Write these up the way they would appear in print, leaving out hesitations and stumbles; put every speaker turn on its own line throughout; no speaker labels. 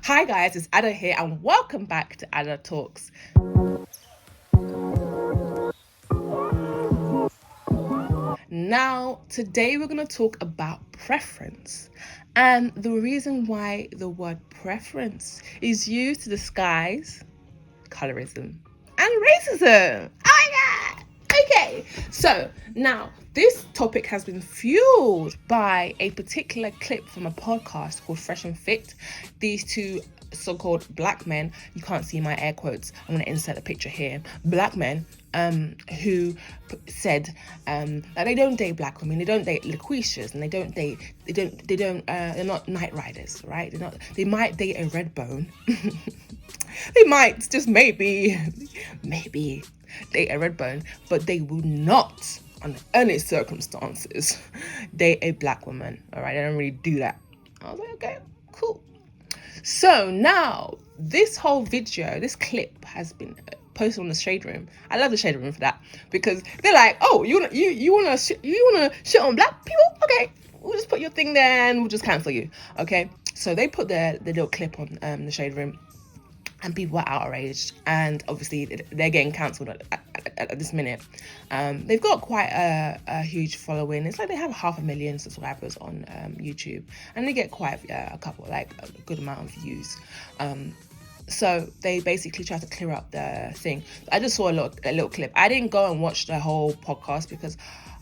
Hi guys, it's Ada here and welcome back to Ada Talks. Now, today we're going to talk about preference and the reason why the word preference is used to disguise colorism and racism. Oh my god! Okay, so now this topic has been fueled by a particular clip from a podcast called Fresh and Fit. These two so-called black men, you can't see my air quotes, I'm going to insert a picture here, black men who said that they don't date black women, they don't date LaQuishas, and they're not night riders, right? They might date a red bone. They might just maybe date a red bone, but they will not, under any circumstances, date a black woman. All right, they don't really do that. I was like, okay, cool. So now this whole video, this clip has been posted on the Shade Room. I love the Shade Room for that because they're like, oh, you wanna shit on black people? Okay, we'll just put your thing there and we'll just cancel you. Okay, so they put their little clip on the Shade Room. And people are outraged, and obviously they're getting cancelled at this minute. They've got quite a huge following. It's like they have 500,000 subscribers on YouTube, and they get quite a good amount of views. So they basically try to clear up the thing. I just saw a little clip. I didn't go and watch the whole podcast because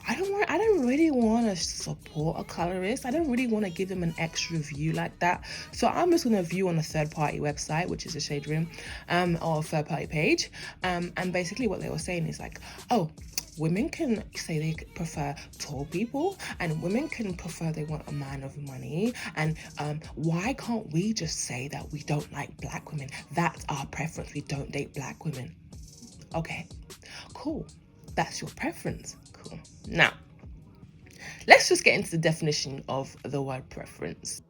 I don't really want to support a colorist. I don't really want to give them an extra view like that. So I'm just going to view on a third-party website, which is the Shade Room, or a third-party page. And basically what they were saying is like, oh, women can say they prefer tall people, and women can prefer they want a man of money. And why can't we just say that we don't like black women? That's our preference. We don't date black women. Okay, cool. That's your preference. Cool. Now, let's just get into the definition of the word preference.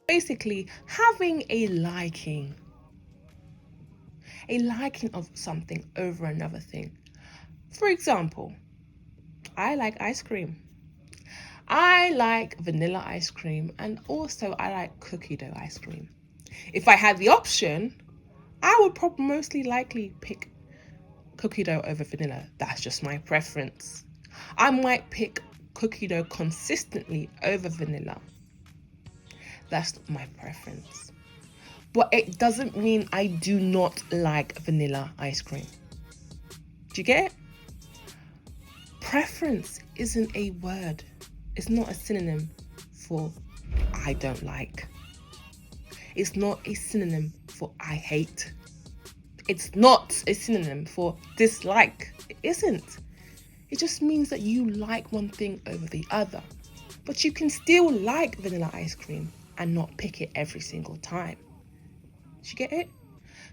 Basically, having a liking of something over another thing. For example, I like ice cream. I like vanilla ice cream, and also I like cookie dough ice cream. If I had the option, I would probably mostly likely pick cookie dough over vanilla. That's just my preference. I might pick cookie dough consistently over vanilla. That's my preference. But it doesn't mean I do not like vanilla ice cream. Do you get it? Preference isn't a word. It's not a synonym for I don't like. It's not a synonym for I hate. It's not a synonym for dislike. It isn't. It just means that you like one thing over the other. But you can still like vanilla ice cream and not pick it every single time. Do you get it?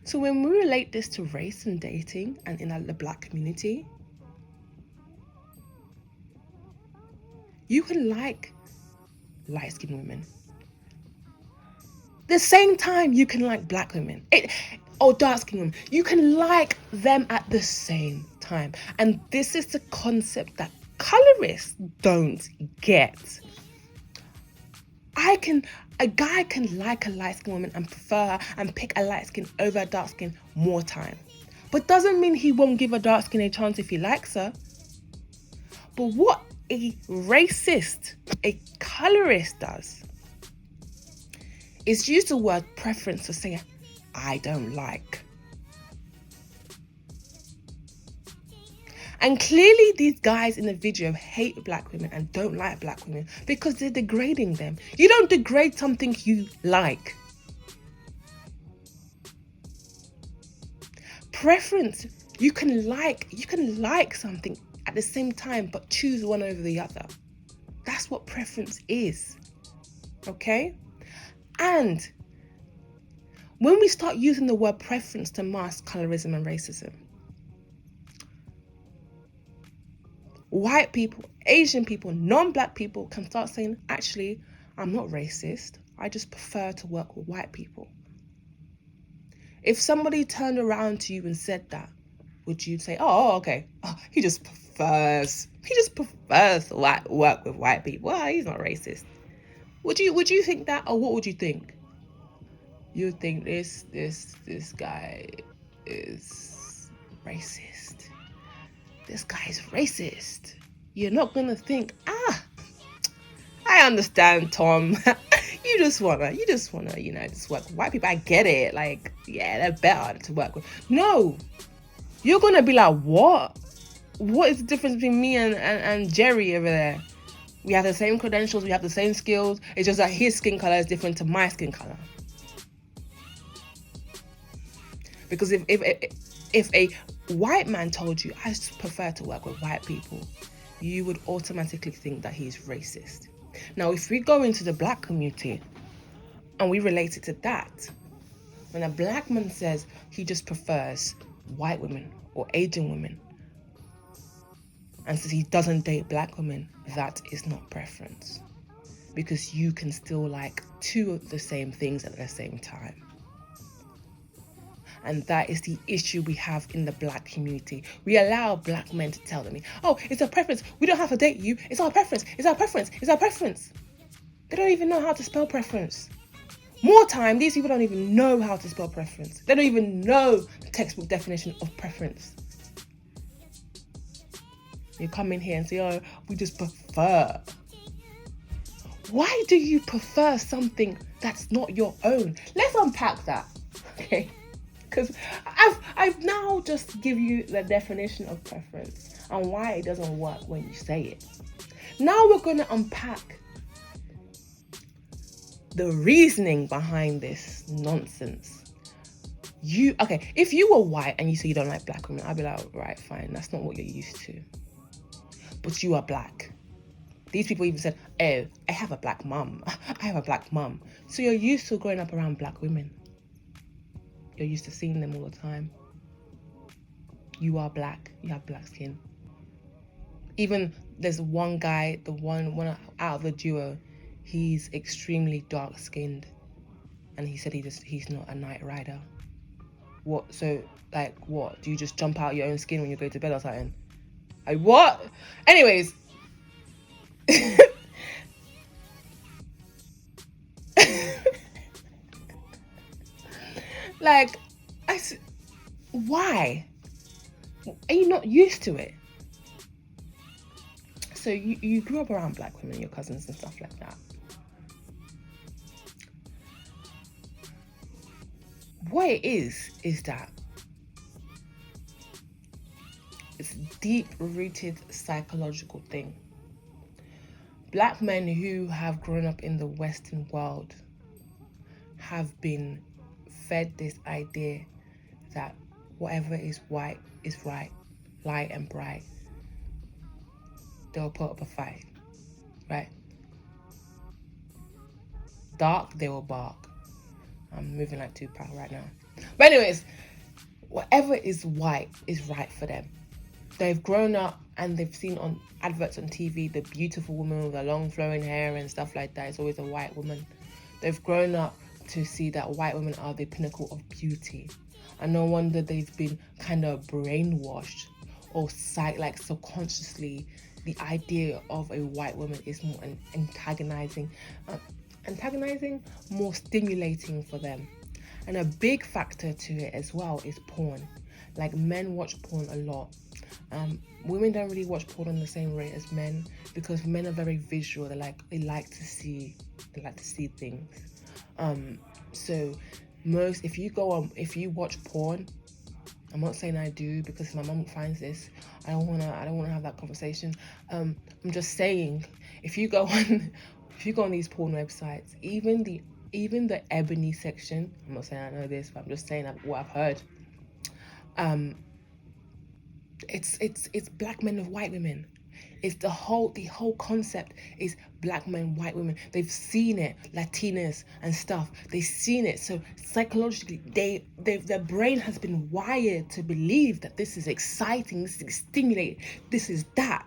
So when we relate this to race and dating and in the black community, you can like light-skinned women. The same time you can like black women or dark-skinned women. You can like them at the same time. And this is the concept that colorists don't get. A guy can like a light-skinned woman and prefer her and pick a light skin over a dark skin more time. But doesn't mean he won't give a dark skin a chance if he likes her. But what a racist, a colorist does is use the word preference to say, I don't like. And clearly these guys in the video hate black women and don't like black women because they're degrading them. You don't degrade something you like. Preference, you can like something at the same time but choose one over the other. That's what preference is. Okay? And when we start using the word preference to mask colorism and racism, white people, Asian people, non-black people can start saying, actually, I'm not racist. I just prefer to work with white people. If somebody turned around to you and said that, would you say, oh, okay, he just prefers to work with white people. Well, he's not racist. Would you think that, or what would you think? You think this guy is racist. This guy is racist. You're not gonna think, I understand, Tom. you just wanna, just work with white people. I get it. Like, yeah, they're better to work with. No, you're gonna be like, what? What is the difference between me and Jerry over there? We have the same credentials, we have the same skills. It's just that his skin color is different to my skin color. Because if a white man told you, I prefer to work with white people, you would automatically think that he's racist. Now, if we go into the black community and we relate it to that, when a black man says he just prefers white women or Asian women and says he doesn't date black women, that is not preference. Because you can still like two of the same things at the same time. And that is the issue we have in the black community. We allow black men to tell them, oh, it's a preference. We don't have to date you. It's our preference. It's our preference. It's our preference. They don't even know how to spell preference. More time, these people don't even know how to spell preference. They don't even know the textbook definition of preference. You come in here and say, oh, we just prefer. Why do you prefer something that's not your own? Let's unpack that, okay? Because I've now just give you the definition of preference and why it doesn't work when you say it. Now we're going to unpack the reasoning behind this nonsense. If you were white and you say you don't like black women, I'd be like, right, fine, that's not what you're used to. But you are black. These people even said, oh, I have a black mum. I have a black mum. So you're used to growing up around black women. You're used to seeing them all the time. You are black. You have black skin. Even there's one guy, the one out of the duo, he's extremely dark skinned. And he said he's not a night rider. What? So, like, what? Do you just jump out your own skin when you go to bed or something? Like, what? Anyways. Like, why? Are you not used to it? So you grew up around black women, your cousins and stuff like that. What it is that it's a deep-rooted psychological thing. Black men who have grown up in the Western world have been fed this idea that whatever is white is right, light and bright. They'll put up a fight, right? Dark, they will bark. I'm moving like Tupac right now. But anyways, whatever is white is right for them. They've grown up and they've seen on adverts on TV the beautiful woman with the long flowing hair and stuff like that. It's always a white woman. They've grown up to see that white women are the pinnacle of beauty. And no wonder they've been kind of brainwashed or subconsciously the idea of a white woman is more antagonizing, more stimulating for them. And a big factor to it as well is porn. Like, men watch porn a lot. Women don't really watch porn on the same rate as men because men are very visual. They like to see things. So if you watch porn, I'm not saying I do because if my mum finds this, I don't wanna have that conversation. I'm just saying if you go on these porn websites, even the ebony section, I'm not saying I know this, but I'm just saying what I've heard. It's black men with white women. It's the whole concept is black men, white women. They've seen it, Latinas and stuff. They've seen it. So psychologically, their brain has been wired to believe that this is exciting, this is stimulating, this is that.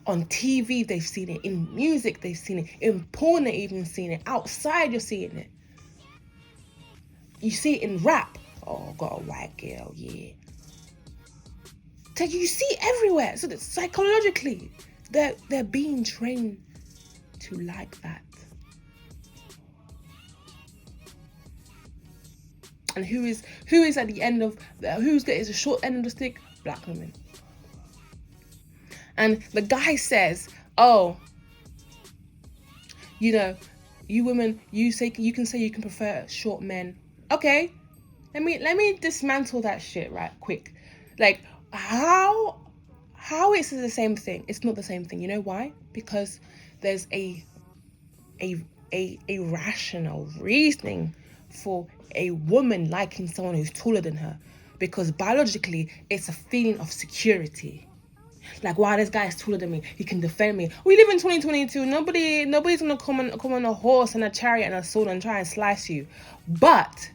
On TV, they've seen it. In music, they've seen it. In porn, they've even seen it. Outside, you're seeing it. You see it in rap. Oh, got a white girl, yeah. that you see everywhere. So that psychologically, they're being trained to like that. And who is at the end of who's the is a short end of the stick? Black women. And the guy says, "Oh, you know, you women, you can say you can prefer short men. Okay, let me dismantle that shit right quick. Like how it's the same thing? It's not the same thing. You know why? Because there's a rational reasoning for a woman liking someone who's taller than her, because biologically it's a feeling of security. Like, wow, this guy is taller than me, he can defend me. We live in 2022. Nobody's gonna come on a horse and a chariot and a sword and try and slice you. But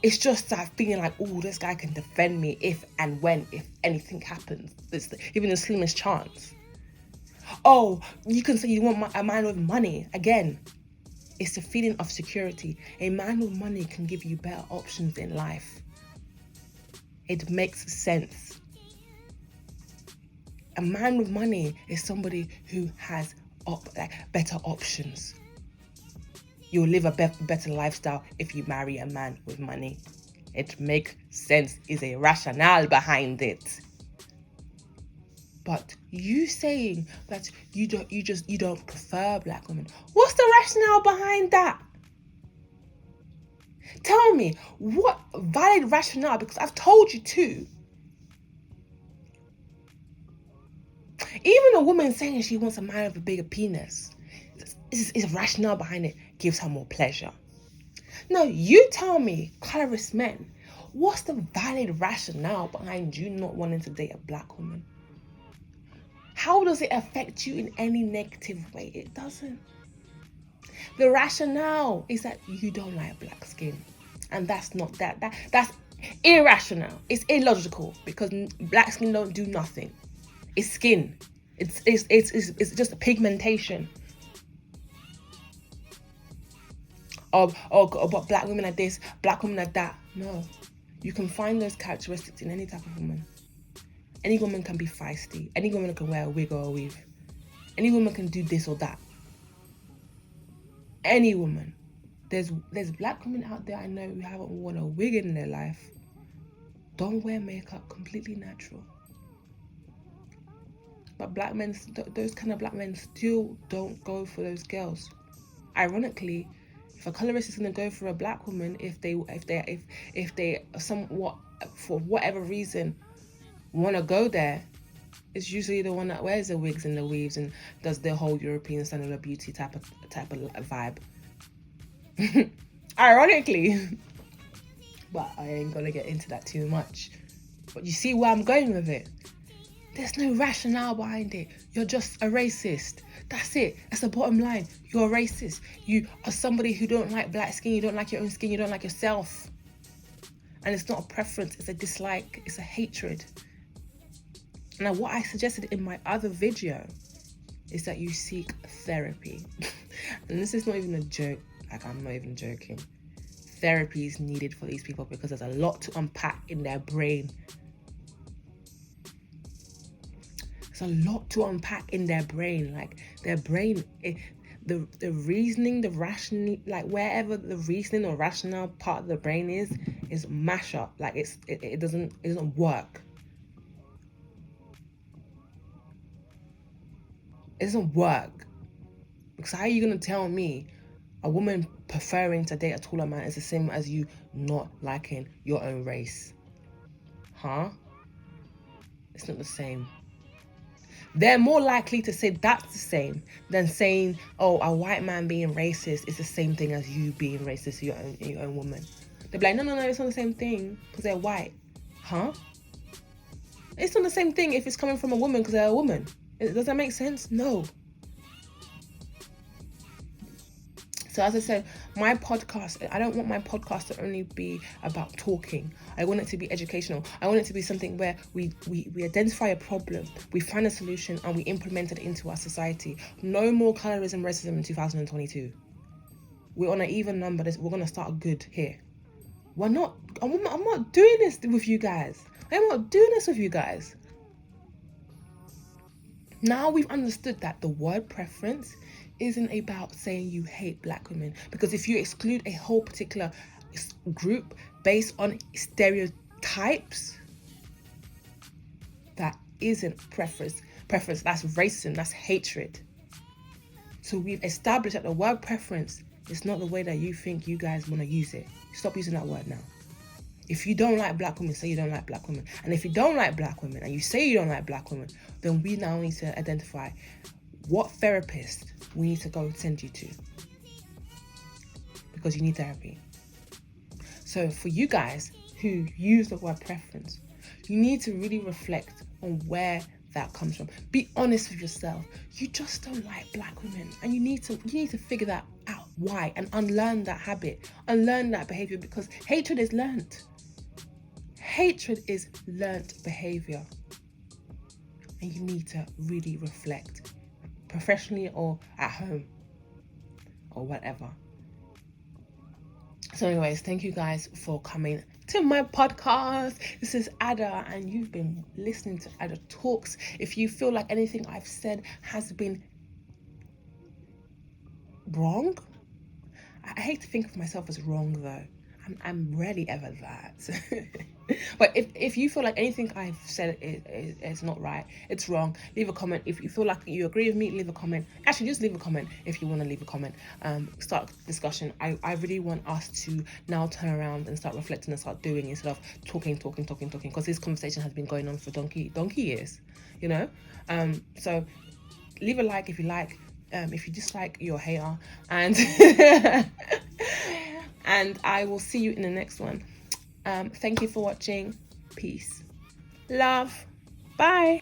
it's just that feeling like, oh, this guy can defend me if anything happens. It's even the slimmest chance. Oh, you can say you want a man with money. Again, it's a feeling of security. A man with money can give you better options in life. It makes sense. A man with money is somebody who has better options. You'll live a better lifestyle if you marry a man with money. It makes sense. Is a rationale behind it. But you saying that you don't prefer black women, what's the rationale behind that? Tell me what valid rationale, because I've told you too. Even a woman saying she wants a man with a bigger penis, is a rationale behind it, gives her more pleasure. Now you tell me, colorist men, what's the valid rationale behind you not wanting to date a black woman? How does it affect you in any negative way? It doesn't. The rationale is that you don't like black skin, and that's not that's irrational. It's illogical, because black skin don't do nothing. It's skin. It's just a pigmentation. But black women are this, black women are that. No, you can find those characteristics in any type of woman. Any woman can be feisty. Any woman can wear a wig or a weave. Any woman can do this or that. Any woman. There's black women out there I know who haven't worn a wig in their life. Don't wear makeup, completely natural. But black men, those kind of black men still don't go for those girls. Ironically, if a colorist is gonna go for a black woman, if they somewhat, for whatever reason, want to go there, it's usually the one that wears the wigs and the weaves and does the whole European standard of beauty type of vibe. Ironically. But I ain't gonna get into that too much. But you see where I'm going with it? There's no rationale behind it. You're just a racist. That's it. That's the bottom line. You're a racist. You are somebody who don't like black skin. You don't like your own skin. You don't like yourself. And it's not a preference. It's a dislike. It's a hatred. Now, what I suggested in my other video is that you seek therapy. And this is not even a joke. Like, I'm not even joking. Therapy is needed for these people because there's a lot to unpack in their brain. There's a lot to unpack in their brain. Like, their brain, the reasoning, the rationing, like wherever the reasoning or rational part of the brain is mash up. Like, it doesn't work. It doesn't work. Because how are you going to tell me a woman preferring to date a taller man is the same as you not liking your own race? Huh? It's not the same. They're more likely to say that's the same than saying, oh, a white man being racist is the same thing as you being racist to your own woman. They'll be like, no, it's not the same thing because they're white. Huh? It's not the same thing if it's coming from a woman because they're a woman. Does that make sense? No. So as I said, my podcast, I don't want my podcast to only be about talking. I want it to be educational. I want it to be something where we identify a problem, we find a solution, and we implement it into our society. No more colorism, racism in 2022. We're on an even number. We're going to start good here. I'm not doing this with you guys. I'm not doing this with you guys. Now we've understood that the word preference isn't about saying you hate black women, because if you exclude a whole particular group based on stereotypes, that isn't preference. That's racism, that's hatred. So we've established that the word preference is not the way that you think you guys want to use it. Stop using that word now. If you don't like black women, say you don't like black women. And if you don't like black women and you say you don't like black women, then we now need to identify what therapist we need to go and send you to, because you need therapy. So for you guys who use the word preference, you need to really reflect on where that comes from. Be honest with yourself. You just don't like black women, and you need to figure that out, why, and unlearn that habit, unlearn that behavior, because hatred is learned. Hatred is learnt behavior, and you need to really reflect, professionally or at home or whatever. So anyways, thank you guys for coming to my podcast. This is Ada, and you've been listening to Ada Talks. If you feel like anything I've said has been wrong, I hate to think of myself as wrong though. I'm rarely ever that. But if you feel like anything I've said is not right, it's wrong, leave a comment. If you feel like you agree with me, leave a comment. Actually, just leave a comment if you want to leave a comment. Start a discussion. I really want us to now turn around and start reflecting and start doing, instead of talking, because this conversation has been going on for donkey years, you know. So leave a like if you like. If you dislike, you're a hater, and and I will see you in the next one. Thank you for watching. Peace, love, bye.